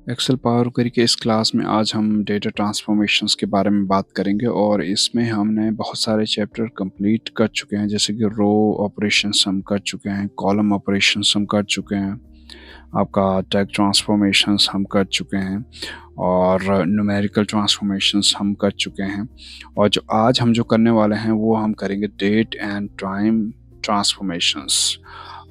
Excel power query के इस class में आज हम डेटा ट्रांसफॉर्मेशंस के बारे में बात करेंगे और इसमें हमने बहुत सारे चैप्टर कंप्लीट कर चुके हैं, जैसे कि रो ऑपरेशंस हम कर चुके हैं, कॉलम ऑपरेशंस हम कर चुके हैं, आपका टैग ट्रांसफॉर्मेशंस हम कर चुके हैं और न्यूमेरिकल ट्रांसफॉर्मेशंस हम कर चुके हैं। और जो आज हम जो करने वाले हैं वो हम करेंगे डेट एंड टाइम ट्रांसफॉर्मेशंस।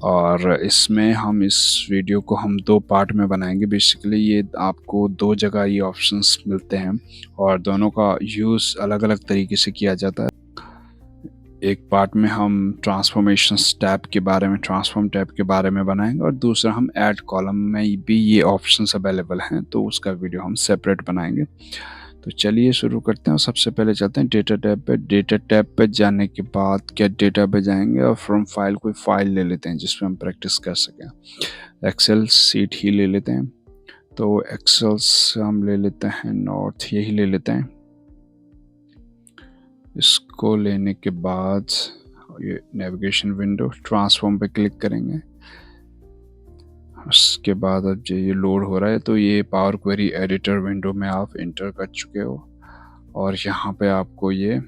और इसमें हम इस वीडियो को हम दो पार्ट में बनाएंगे। बेसिकली ये आपको दो जगह ये ऑप्शंस मिलते हैं और दोनों का यूज़ अलग अलग तरीके से किया जाता है। एक पार्ट में हम ट्रांसफॉर्मेशंस टैब के बारे में, ट्रांसफॉर्म टैब के बारे में बनाएंगे और दूसरा हम ऐड कॉलम में भी ये ऑप्शंस अवेलेबल हैं, तो उसका वीडियो हम सेपरेट बनाएंगे। तो चलिए शुरू करते हैं और सबसे पहले चलते हैं डेटा टैब पे। डेटा टैब पे जाने के बाद क्या डेटा पे जाएंगे और फ्रॉम फाइल कोई फाइल ले लेते हैं जिसमें हम प्रैक्टिस कर सकें। एक्सेल सीट ही ले लेते हैं, तो एक्सेल से हम ले लेते हैं नॉर्थ, यही ले लेते हैं। इसको लेने के बाद ये नेविगेशन विंडो ट्रांसफॉर्म पे क्लिक करेंगे। उसके बाद अब जो ये लोड हो रहा है तो ये पावर क्वेरी एडिटर विंडो में आप इंटर कर चुके हो और यहाँ पे आपको ये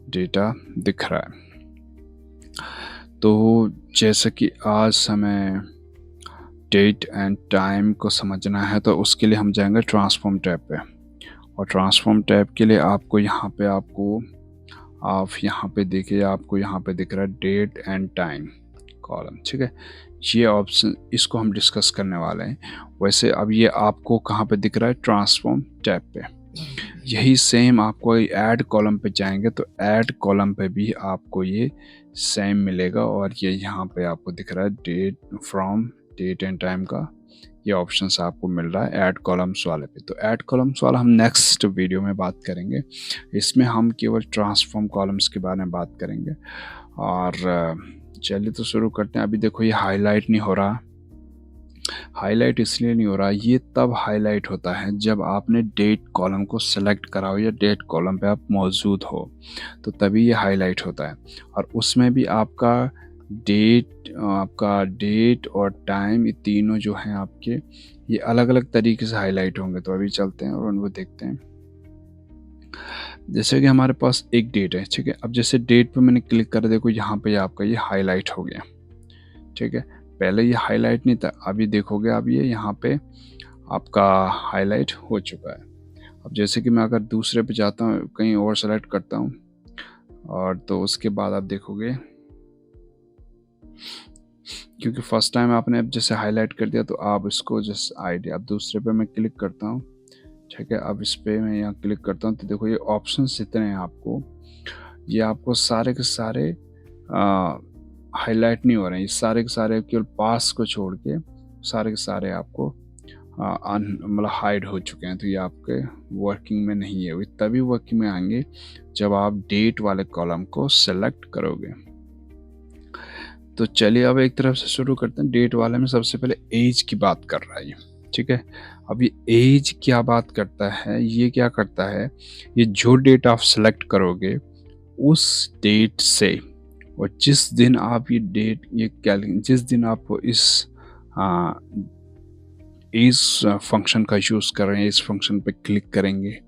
डेटा दिख रहा है। तो जैसे कि आज हमें डेट एंड टाइम को समझना है तो उसके लिए हम जाएंगे ट्रांसफॉर्म टैब पे। और ट्रांसफॉर्म टैब के लिए आपको यहाँ पे आप यहाँ पे देखिए, आपको यहाँ पे दिख रहा है डेट एंड टाइम कॉलम, ठीक है। ये ऑप्शन, इसको हम डिस्कस करने वाले हैं। वैसे अब ये आपको कहाँ पे दिख रहा है? ट्रांसफॉर्म टैब पे। यही सेम आपको ऐड कॉलम पे जाएंगे तो ऐड कॉलम पे भी आपको ये सेम मिलेगा और ये यहाँ पे आपको दिख रहा है date, from date and time का ये ऑप्शंस आपको मिल रहा है ऐड कॉलम्स वाले पे। तो ऐड कॉलम्स वाला हम नेक्स्ट वीडियो में बात करेंगे। इसमें हम केवल ट्रांसफॉर्म कॉलम्स के बारे में बात करेंगे। और चलिए तो शुरू करते हैं। अभी देखो ये हाईलाइट नहीं हो रहा। हाईलाइट इसलिए नहीं हो रहा, ये तब हाईलाइट होता है जब आपने डेट कॉलम को सेलेक्ट करा हो या डेट कॉलम पे आप मौजूद हो, तो तभी ये हाईलाइट होता है। और उसमें भी आपका डेट और टाइम, ये तीनों जो हैं आपके, ये अलग अलग तरीके से हाईलाइट होंगे। तो अभी चलते हैं और उनको देखते हैं। जैसे कि हमारे पास एक डेट है, ठीक है। अब जैसे डेट पे मैंने क्लिक कर, देखो यहाँ पे आपका ये हाईलाइट हो गया, ठीक है। पहले ये हाईलाइट नहीं था, अभी देखोगे अब ये यहाँ पे आपका हाईलाइट हो चुका है। अब जैसे कि मैं अगर दूसरे पे जाता हूँ, कहीं और सेलेक्ट करता हूँ, और तो उसके बाद आप देखोगे, क्योंकि फर्स्ट टाइम आपने अब जैसे हाईलाइट कर दिया तो आप इसको जैसे आइडिया, अब दूसरे पे मैं क्लिक करता हूँ, ठीक है। अब इस पे मैं यहाँ क्लिक करता हूँ तो देखो ये ऑप्शंस इतने हैं आपको, ये आपको सारे के सारे हाईलाइट नहीं हो रहे हैं। ये सारे के सारे केवल पास को छोड़ के सारे के सारे आपको मतलब हाइड हो चुके हैं। तो ये आपके वर्किंग में नहीं है। वो तभी वर्किंग में आएंगे जब आप डेट वाले कॉलम को सेलेक्ट करोगे। तो चलिए अब एक तरफ से शुरू करते हैं। डेट वाले में सबसे पहले एज की बात कर रहा है ये, ठीक है। अब ये एज क्या बात करता है, ये क्या करता है, ये जो डेट आप सेलेक्ट करोगे उस डेट से, और जिस दिन आप ये डेट, ये क्या, जिस दिन आप इस इस फंक्शन का यूज़ कर रहे हैं, इस फंक्शन पे क्लिक करेंगे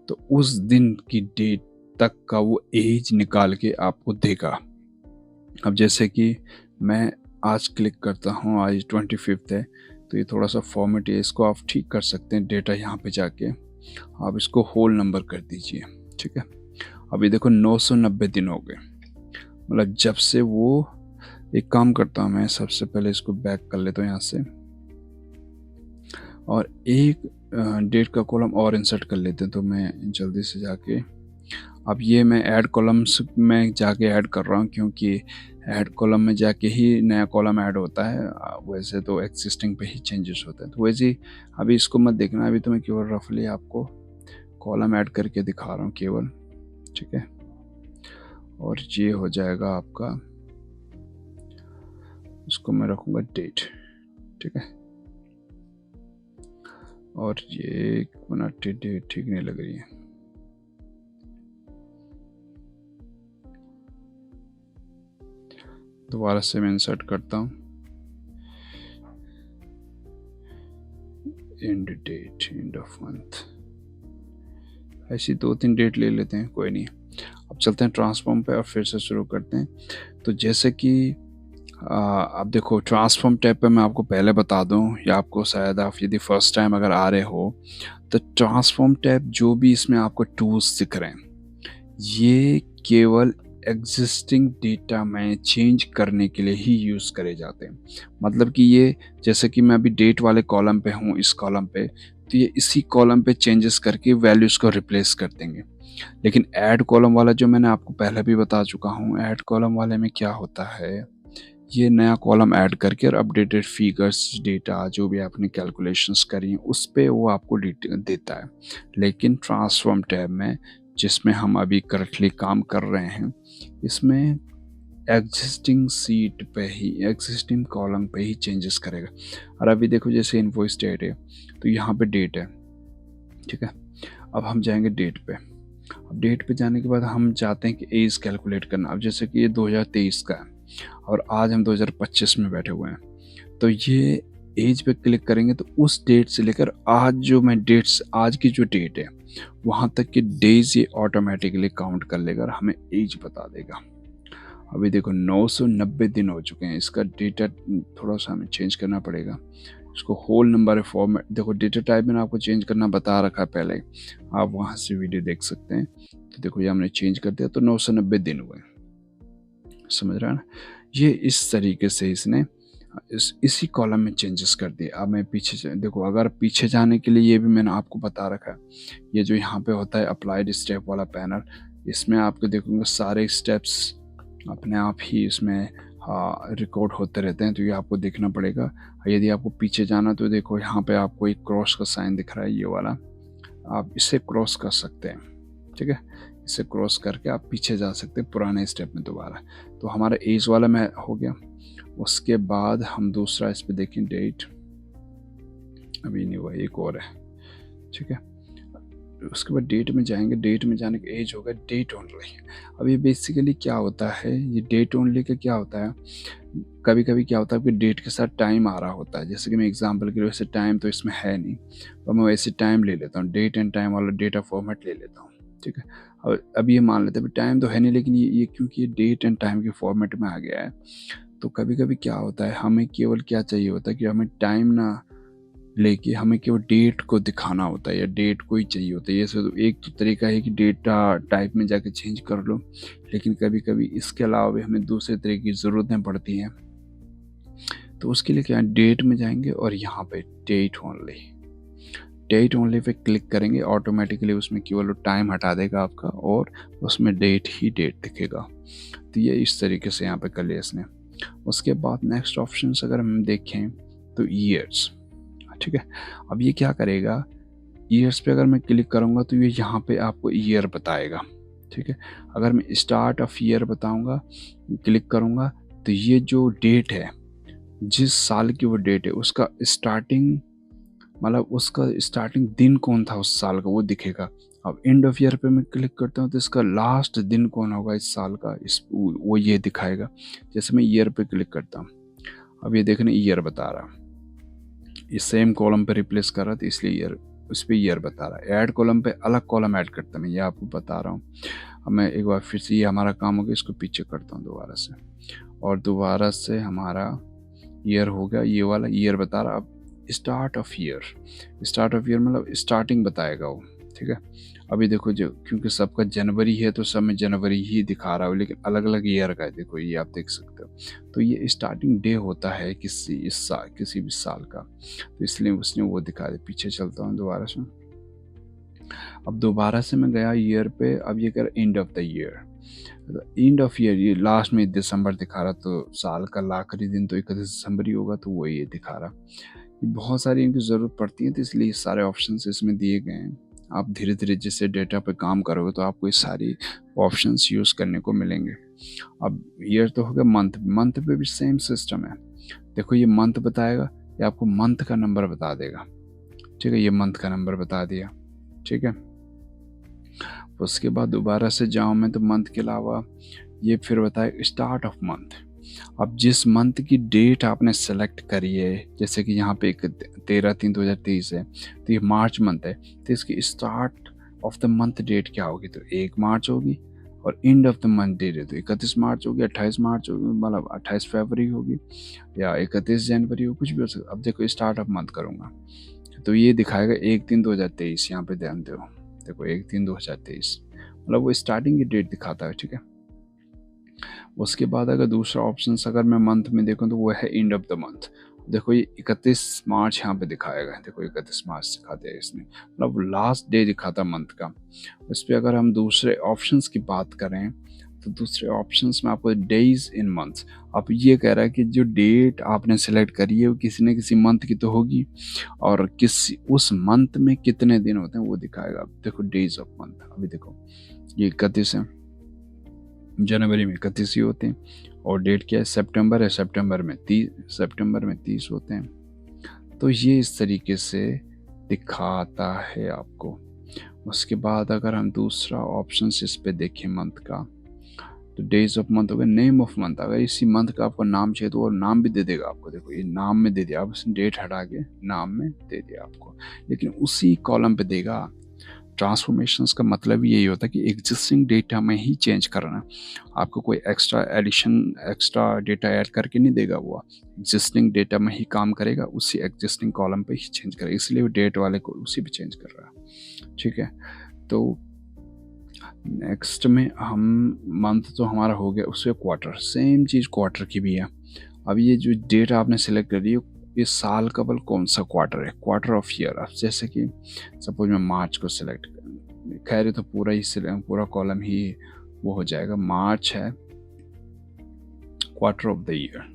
तो उस दिन की डेट तक का वो एज निकाल के आपको देगा। अब जैसे कि मैं आज क्लिक करता हूँ, आज 25 है, तो ये थोड़ा सा फॉर्मेट है, इसको आप ठीक कर सकते हैं। डेटा यहाँ पे जाके आप इसको होल नंबर कर दीजिए, ठीक है। अभी देखो 990 दिन हो गए, मतलब जब से वो, एक काम करता हूँ मैं, सबसे पहले इसको बैक कर लेता हूँ यहाँ से और एक डेट का कॉलम और इंसर्ट कर लेते हैं। तो मैं जल्दी से जाके, अब ये मैं ऐड कॉलम्स में जाके ऐड कर रहा हूँ, क्योंकि ऐड कॉलम में जाके ही नया कॉलम ऐड होता है। वैसे तो एग्जिस्टिंग पे ही चेंजेस होते हैं। तो वैसे ही अभी इसको मत देखना, अभी तो मैं केवल रफली आपको कॉलम ऐड करके दिखा रहा हूँ केवल, ठीक है। और ये हो जाएगा आपका, उसको मैं रखूँगा डेट, ठीक है। और ये बना डेट ठीक नहीं लग रही है, दोबारा से मैं इंसर्ट करता हूँ। End date, end of month, ऐसी 2-3 डेट ले लेते हैं, कोई नहीं। अब चलते हैं ट्रांसफॉर्म पे और फिर से शुरू करते हैं। तो जैसे कि अब देखो ट्रांसफॉर्म टैब पे मैं आपको पहले बता दूं, या आपको शायद आप यदि फर्स्ट टाइम अगर आ रहे हो, तो ट्रांसफॉर्म टैब जो भी इसमें आपको टूल्स दिख रहे हैं, ये केवल एग्जिस्टिंग डेटा में चेंज करने के लिए ही यूज़ करे जाते हैं। मतलब कि ये, जैसे कि मैं अभी डेट वाले कॉलम पे हूँ, इस कॉलम पे, तो ये इसी कॉलम पे चेंजेस करके वैल्यूज़ को रिप्लेस कर देंगे। लेकिन ऐड कॉलम वाला जो मैंने आपको पहले भी बता चुका हूँ, ऐड कॉलम वाले में क्या होता है, ये नया कॉलम ऐड करके और अपडेटेड फिगर्स, डेटा जो भी आपने कैलकुलेशंस करी हैं उस पे वो आपको देता है। लेकिन ट्रांसफॉर्म टैब में, जिसमें हम अभी करंटली काम कर रहे हैं, इसमें एग्जिस्टिंग सीट पे ही, एग्जिस्टिंग कॉलम पे ही चेंजेस करेगा। और अभी देखो जैसे इनवॉइस डेट है, तो यहाँ पे डेट है, ठीक है। अब हम जाएंगे डेट पे। अब डेट पे जाने के बाद हम चाहते हैं कि एज कैलकुलेट करना। अब जैसे कि ये 2023 का है और आज हम 2025 में बैठे हुए हैं, तो ये एज पे क्लिक करेंगे तो उस डेट से लेकर आज जो मैं डेट्स, आज की जो डेट है वहाँ तक के डेज ये ऑटोमेटिकली काउंट कर लेगा और हमें एज बता देगा। अभी देखो 990 दिन हो चुके हैं। इसका डेटा थोड़ा सा हमें चेंज करना पड़ेगा। इसको होल नंबर फॉर्मेट, देखो डेटा टाइप में आपको चेंज करना बता रखा है पहले, आप वहाँ से वीडियो देख सकते हैं। तो देखो ये हमने चेंज कर दिया, तो 990 दिन हुए, समझ रहा है ना। ये इस तरीके से इसने इसी कॉलम में चेंजेस कर दिए। अब मैं पीछे देखो, अगर पीछे जाने के लिए ये भी मैंने आपको बता रखा है, ये जो यहाँ पे होता है अप्लाइड स्टेप वाला पैनल, इसमें आपको देखोगे सारे स्टेप्स अपने आप ही इसमें रिकॉर्ड होते रहते हैं, तो ये आपको देखना पड़ेगा। यदि आपको पीछे जाना तो देखो यहाँ पे आपको एक क्रॉस का साइन दिख रहा है, ये वाला, आप इसे क्रॉस कर सकते हैं, ठीक है। इसे क्रॉस करके आप पीछे जा सकते हैं पुराने स्टेप में दोबारा। तो हमारा एज वाला में हो गया। उसके बाद हम दूसरा इस पे देखें, डेट अभी नहीं हुआ, एक और है, ठीक है। उसके बाद डेट में जाएंगे, डेट में जाने का एज होगा डेट ओनली। अब ये बेसिकली क्या होता है, ये डेट ओनली का क्या होता है, कभी कभी क्या होता है कि डेट के साथ टाइम आ रहा होता है। जैसे कि मैं एग्जांपल के लिए, वैसे टाइम तो इसमें है नहीं, तो मैं वैसे टाइम ले लेता हूँ, डेट एंड टाइम वाला डेटा फॉर्मेट ले लेता हूँ, ठीक है। और अब ये मान लेते हैं टाइम तो है नहीं, लेकिन ये क्योंकि ये डेट एंड टाइम के फॉर्मेट में आ गया है, तो कभी कभी क्या होता है, हमें केवल क्या चाहिए होता है कि हमें टाइम ना लेके हमें केवल डेट को दिखाना होता है, या डेट को ही चाहिए होता है। ये तो एक तो तरीका है कि डेटा टाइप में जाके चेंज कर लो, लेकिन कभी कभी इसके अलावा भी हमें दूसरे तरीके की ज़रूरतें पड़ती हैं। तो उसके लिए क्या, डेट में जाएंगे और यहाँ पे date only, date only pay click करेंगे, ऑटोमेटिकली उसमें केवल टाइम हटा देगा आपका और उसमें डेट ही डेट दिखेगा। तो ये इस तरीके से यहाँ पे कर लिया इसने। उसके बाद नेक्स्ट ऑप्शन अगर हम देखें तो ईयर्स, ठीक है। अब ये क्या करेगा, ईयर्स पे अगर मैं क्लिक करूँगा तो ये यहाँ पे आपको ईयर बताएगा, ठीक है। अगर मैं स्टार्ट ऑफ ईयर बताऊँगा, क्लिक करूँगा, तो ये जो डेट है, जिस साल की वो डेट है, उसका स्टार्टिंग, मतलब उसका स्टार्टिंग दिन कौन था उस साल का, वो दिखेगा। अब एंड ऑफ ईयर पे मैं क्लिक करता हूँ तो इसका लास्ट दिन कौन होगा इस साल का, वो ये दिखाएगा। जैसे मैं ईयर पे क्लिक करता हूँ, अब ये देखने ईयर बता रहा, ये सेम कॉलम पे रिप्लेस कर रहा था इसलिए ईयर, उस पर ईयर बता रहा है। ऐड कॉलम पे अलग कॉलम ऐड करता मैं, ये आपको बता रहा हूँ। अब मैं एक बार फिर से, ये हमारा काम हो गया, इसको पीछे करता हूँ दोबारा से, और दोबारा से हमारा ईयर हो गया, ये वाला ईयर बता रहा। अब start of year, start of year मतलब स्टार्टिंग बताएगा वो, ठीक है। अभी देखो जो, क्योंकि सबका जनवरी है तो सब में जनवरी ही दिखा रहा है, लेकिन अलग अलग ईयर का है, देखो ये आप देख सकते हो। तो ये स्टार्टिंग डे होता है किसी भी साल का, तो इसलिए उसने वो दिखा दिया। पीछे चलता हूँ दोबारा से, अब दोबारा से मैं गया ईयर पे, अब ये कर and of the year, end of year, ये लास्ट में दिसंबर दिखा रहा, तो साल का आखिरी दिन तो 31 दिसंबर ही होगा, तो वो ये दिखा रहा। ये बहुत सारी इनकी ज़रूरत पड़ती है, तो इसलिए सारे ऑप्शन इसमें दिए गए हैं। आप धीरे धीरे जिससे डेटा पे काम करोगे तो आपको ये सारी ऑप्शंस यूज़ करने को मिलेंगे। अब ईयर तो हो गया, मंथ पे भी सेम सिस्टम है। देखो ये मंथ बताएगा, ये आपको मंथ का नंबर बता देगा, ठीक है। ये मंथ का नंबर बता दिया, ठीक है। उसके बाद दोबारा से जाऊँ मैं तो मंथ के अलावा ये फिर बताए स्टार्ट ऑफ मंथ, अब जिस मंथ की डेट आपने सेलेक्ट करी है, जैसे कि यहाँ पे एक 13/3/2023 है, तो ये मार्च मंथ है, तो इसकी start of the month date क्या होगी? तो 1 मार्च होगी, और end of the month date है तो 31 मार्च होगी, 28 मार्च होगी, मतलब 28 फरवरी होगी, या 31 जनवरी हो, कुछ भी हो सकता। अब देखो स्टार्ट ऑफ मंथ करूँगा तो ये दिखाएगा 1/3/2023, यहाँ पे ध्यान दो, देखो 1/3/2023, मतलब वो स्टार्टिंग की डेट दिखाता है, ठीक है। उसके बाद अगर दूसरा ऑप्शन अगर मैं मंथ में देखूँ तो वो है एंड ऑफ द मंथ। देखो ये 31 मार्च यहाँ पे दिखाएगा, देखो 31 मार्च दिखाते हैं इसने, मतलब लास्ट डे दिखाता मंथ का। उस पर अगर हम दूसरे ऑप्शंस की बात करें तो दूसरे ऑप्शंस में आपको डेज इन मंथ्स, अब ये कह रहा है कि जो डेट आपने सेलेक्ट करी है वो किसी न किसी मंथ की तो होगी, और किसी उस मंथ में कितने दिन होते हैं वो दिखाएगा। अब देखो डेज ऑफ मंथ, अभी देखो ये 31 है, जनवरी में 31 ही होते हैं, और डेट क्या है? सितंबर है, सितंबर में 30 होते हैं। तो ये इस तरीके से दिखाता है आपको। उसके बाद अगर हम दूसरा ऑप्शन इस पे देखें मंथ का, तो डेज ऑफ मंथ हो गया। नेम ऑफ मंथ, अगर इसी मंथ का आपको नाम चाहिए तो वो नाम भी दे देगा आपको, देखो ये नाम में दे दिया, आप उसने डेट हटा के नाम में दे दिया आपको, लेकिन उसी कॉलम पे देगा। ट्रांसफॉर्मेशंस का मतलब यही होता है कि एग्जिस्टिंग डेटा में ही चेंज करना, आपको कोई extra addition, extra data add करके नहीं देगा, वो एग्जिस्टिंग डेटा में ही काम करेगा, उसी एग्जिस्टिंग कॉलम पे ही चेंज करेगा, इसलिए वो डेट वाले को उसी पे चेंज कर रहा है, ठीक है। तो नेक्स्ट में हम मंथ तो हमारा हो गया, उससे क्वार्टर, सेम चीज़ क्वार्टर की भी है। अब ये जो डेट आपने सेलेक्ट करी है, इस साल का बल कौन सा क्वार्टर है, क्वार्टर ऑफ ईयर। अब जैसे कि सपोज मैं मार्च को सिलेक्ट कर, खैर तो पूरा कॉलम ही वो हो जाएगा, मार्च है क्वार्टर ऑफ द ईयर,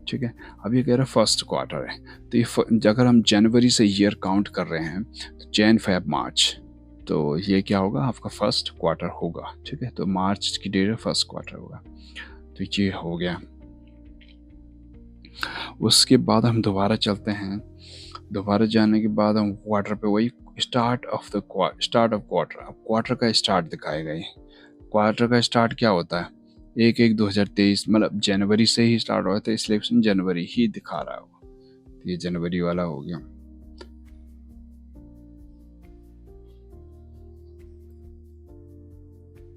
ठीक है। अब ये कह रहा है फर्स्ट क्वार्टर है, तो ये अगर हम जनवरी से ईयर काउंट कर रहे हैं तो जैन फेब मार्च, तो ये क्या होगा? आपका फर्स्ट क्वार्टर होगा, ठीक है। तो मार्च की डेट फर्स्ट क्वार्टर होगा, तो ये हो गया। उसके बाद हम दोबारा चलते हैं, दोबारा जाने के बाद हम क्वार्टर पे वही स्टार्ट ऑफ क्वार्टर। अब क्वार्टर का स्टार्ट दिखाएगा ये। क्वार्टर का स्टार्ट क्या होता है? 1/1/2023, मतलब जनवरी से ही स्टार्ट हुआ था, इसलिए जनवरी ही दिखा रहा है वो, तो ये जनवरी वाला हो गया।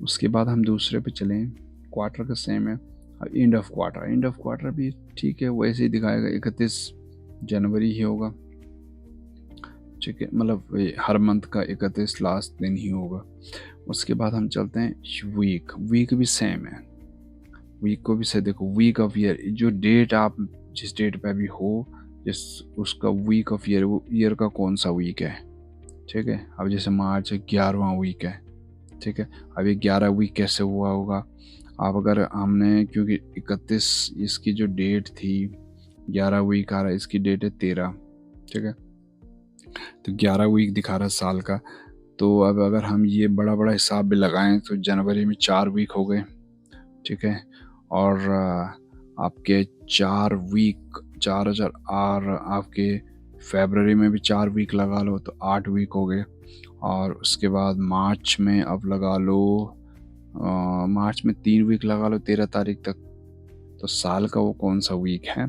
उसके बाद हम दूसरे पे चलें, क्वार्टर का सेम है। अब एंड ऑफ क्वार्टर भी ठीक है, वैसे ही दिखाएगा, 31 जनवरी ही होगा, ठीक है, मतलब हर मंथ का 31 लास्ट दिन ही होगा। उसके बाद हम चलते हैं वीक भी सेम है, वीक को भी से देखो, वीक ऑफ ईयर, जो डेट आप जिस डेट पे भी हो, जिस उसका वीक ऑफ ईयर, वो ईयर का कौन सा वीक है, ठीक है। अब जैसे मार्च 11वां वीक है, ठीक है। अब ये 11 वीक कैसे हुआ होगा? आप अगर हमने, क्योंकि 31 इसकी जो डेट थी, 11 वीक आ रहा है, इसकी डेट है 13, ठीक है, तो 11 वीक दिखा रहा है साल का। तो अब अगर हम ये बड़ा बड़ा हिसाब भी लगाएं तो जनवरी में 4 वीक हो गए, ठीक है, और आपके 4 वीक 4,000, और आपके फरवरी में भी 4 वीक लगा लो तो 8 वीक हो गए, और उसके बाद मार्च में अब लगा लो, मार्च में 3 वीक लगा लो 13 तारीख तक, तो साल का वो कौन सा वीक है?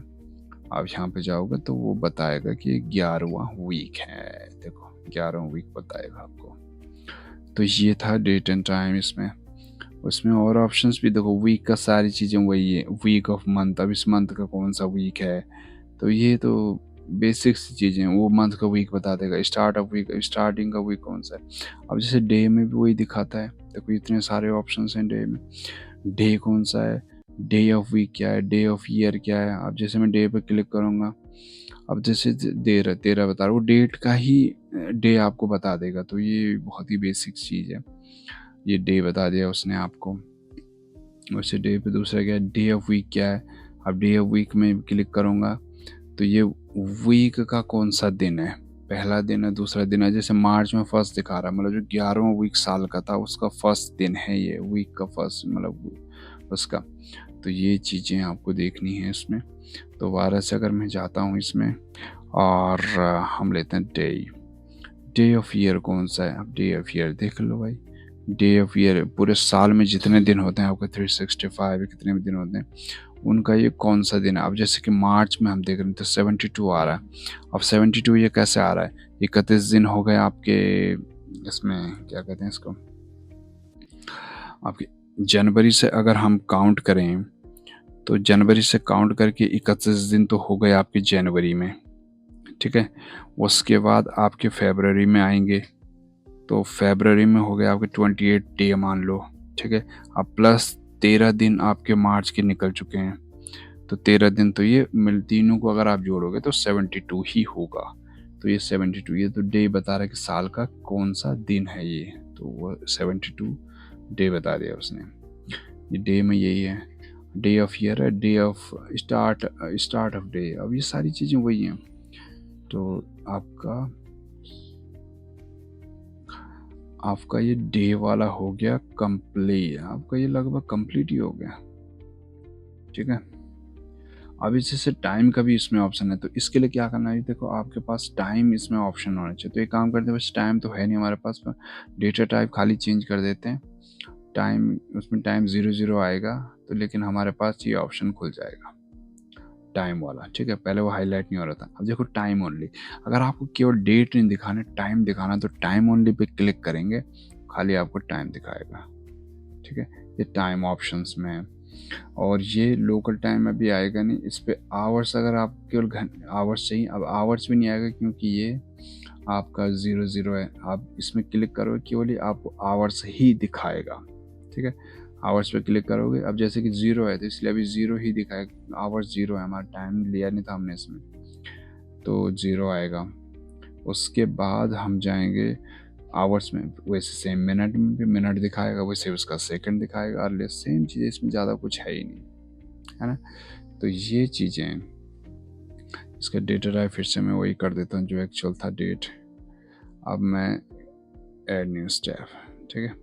आप यहाँ पे जाओगे तो वो बताएगा कि 11वां वीक है, देखो 11वां वीक बताएगा आपको। तो ये था डेट एंड टाइम इसमें। उसमें और ऑप्शंस भी देखो, वीक का सारी चीज़ें वही है, वीक ऑफ मंथ, अब इस मंथ का कौन सा वीक है, तो ये तो बेसिक्स चीज़ें, वो मंथ का वीक बता देगा। स्टार्ट ऑफ वीक, स्टार्टिंग का वीक कौन सा है। अब जैसे डे में भी वही दिखाता है, देखो इतने सारे ऑप्शंस हैं डे में, डे कौन सा है, डे ऑफ वीक क्या है, डे ऑफ ईयर क्या है। अब जैसे मैं डे पे क्लिक करूँगा, अब जैसे 13 बता रहा, वो डेट का ही डे आपको बता देगा, तो ये बहुत ही बेसिक चीज़ है, ये डे बता दिया उसने आपको। वैसे डे पे दूसरा क्या है, डे ऑफ वीक क्या है। अब डे ऑफ वीक में क्लिक करूँगा तो ये वीक का कौन सा दिन है, पहला दिन है, दूसरा दिन है। जैसे मार्च में फर्स्ट दिखा रहा है, मतलब जो 11वां वीक साल का था उसका फर्स्ट दिन है ये, वीक का फर्स्ट मतलब उसका। तो ये चीज़ें आपको देखनी है इसमें। दोबारा से अगर मैं जाता हूँ इसमें, और हम लेते हैं डे ऑफ ईयर कौन सा है। अब डे ऑफ ईयर देख लो भाई, डे ऑफ ईयर, पूरे साल में जितने दिन होते हैं आपके 365 कितने भी दिन होते हैं, उनका ये कौन सा दिन है। अब जैसे कि मार्च में हम देख रहे हैं तो 72 आ रहा है। अब 72 ये कैसे आ रहा है, 31 दिन हो गए आपके, इसमें क्या कहते हैं इसको, आपके जनवरी से अगर हम काउंट करें तो जनवरी से काउंट करके 31 दिन तो हो गए आपके जनवरी में, ठीक है। उसके बाद आपके फरवरी में आएंगे तो फरवरी में हो गया आपके 28 डे मान लो, ठीक है। अब प्लस 13 दिन आपके मार्च के निकल चुके हैं, तो 13 दिन तो ये मिल तीनों को अगर आप जोड़ोगे तो 72 ही होगा। तो ये 72, ये तो डे बता रहा है कि साल का कौन सा दिन है ये, तो वो 72 डे बता दिया उसने। ये डे में यही है, डे ऑफ ईयर है, day of start of day. अब ये सारी चीज़ें वही हैं। तो आपका ये डे वाला हो गया कंप्लीट, आपका ये लगभग कंप्लीट ही हो गया, ठीक है। अब जैसे टाइम का भी इसमें ऑप्शन है, तो इसके लिए क्या करना है, देखो आपके पास टाइम इसमें ऑप्शन होना चाहिए। तो एक काम करते हैं, बस टाइम तो है नहीं हमारे पास, पर डेटा टाइप खाली चेंज कर देते हैं, टाइम उसमें टाइम 00 आएगा, तो लेकिन हमारे पास ये ऑप्शन खुल जाएगा टाइम वाला, ठीक है। पहले वो हाईलाइट नहीं हो रहा था, अब देखो टाइम ओनली। अगर आपको केवल डेट नहीं दिखाना, टाइम दिखाना, तो टाइम ओनली पे क्लिक करेंगे, खाली आपको टाइम दिखाएगा, ठीक है। ये टाइम ऑप्शंस में है। और ये लोकल टाइम अभी आएगा नहीं, इस पे आवर्स, अगर आप केवल आवर्स चाहिए, अब आवर्स भी नहीं आएगा क्योंकि ये आपका 00 है। आप इसमें क्लिक करोगे केवल ही आपको आवर्स ही दिखाएगा, ठीक है। आवर्स पे क्लिक करोगे, अब जैसे कि 0 है तो इसलिए अभी 0 ही दिखाएगा, आवर्स 0 है, हमारा टाइम लिया नहीं था हमने इसमें, तो 0 आएगा। उसके बाद हम जाएंगे आवर्स में, वैसे सेम मिनट में भी मिनट दिखाएगा, वैसे उसका सेकंड दिखाएगा, और सेम चीज़, इसमें ज़्यादा कुछ है ही नहीं, है ना। तो ये चीज़ें, इसका डेटा टाइप फिर से मैं वही कर देता हूँ जो एक्चुअल था डेट। अब मैं ऐड न्यू स्टेप, ठीक है।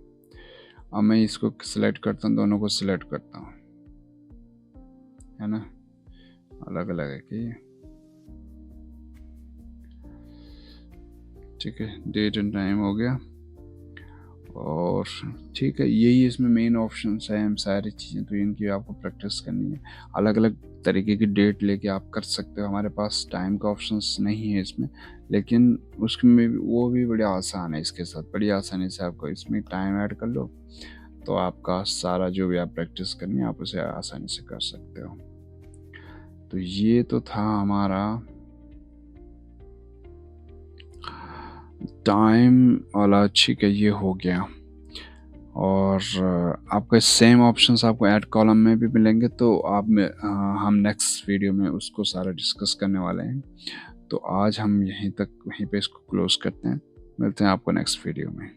अब मैं इसको सिलेक्ट करता हूँ, दोनों को सिलेक्ट करता हूँ, है ना, अलग अलग है कि, ठीक है। डेट एंड टाइम हो गया, और ठीक है, यही इसमें मेन ऑप्शन है, हम सारी चीज़ें तो इनकी आपको प्रैक्टिस करनी है। अलग अलग तरीके की डेट लेके आप कर सकते हो, हमारे पास टाइम का ऑप्शंस नहीं है इसमें, लेकिन उसमें वो भी बड़ी आसान है, इसके साथ बड़ी आसानी से आपको इसमें टाइम ऐड कर लो, तो आपका सारा जो भी आप प्रैक्टिस करनी है आप उसे आसानी से कर सकते हो। तो ये तो था हमारा टाइम वाला, ठीक है, ये हो गया। और आपके सेम ऑप्शंस आपको ऐड कॉलम में भी मिलेंगे, तो हम नेक्स्ट वीडियो में उसको सारा डिस्कस करने वाले हैं। तो आज हम यहीं पे इसको क्लोज करते हैं, मिलते हैं आपको नेक्स्ट वीडियो में।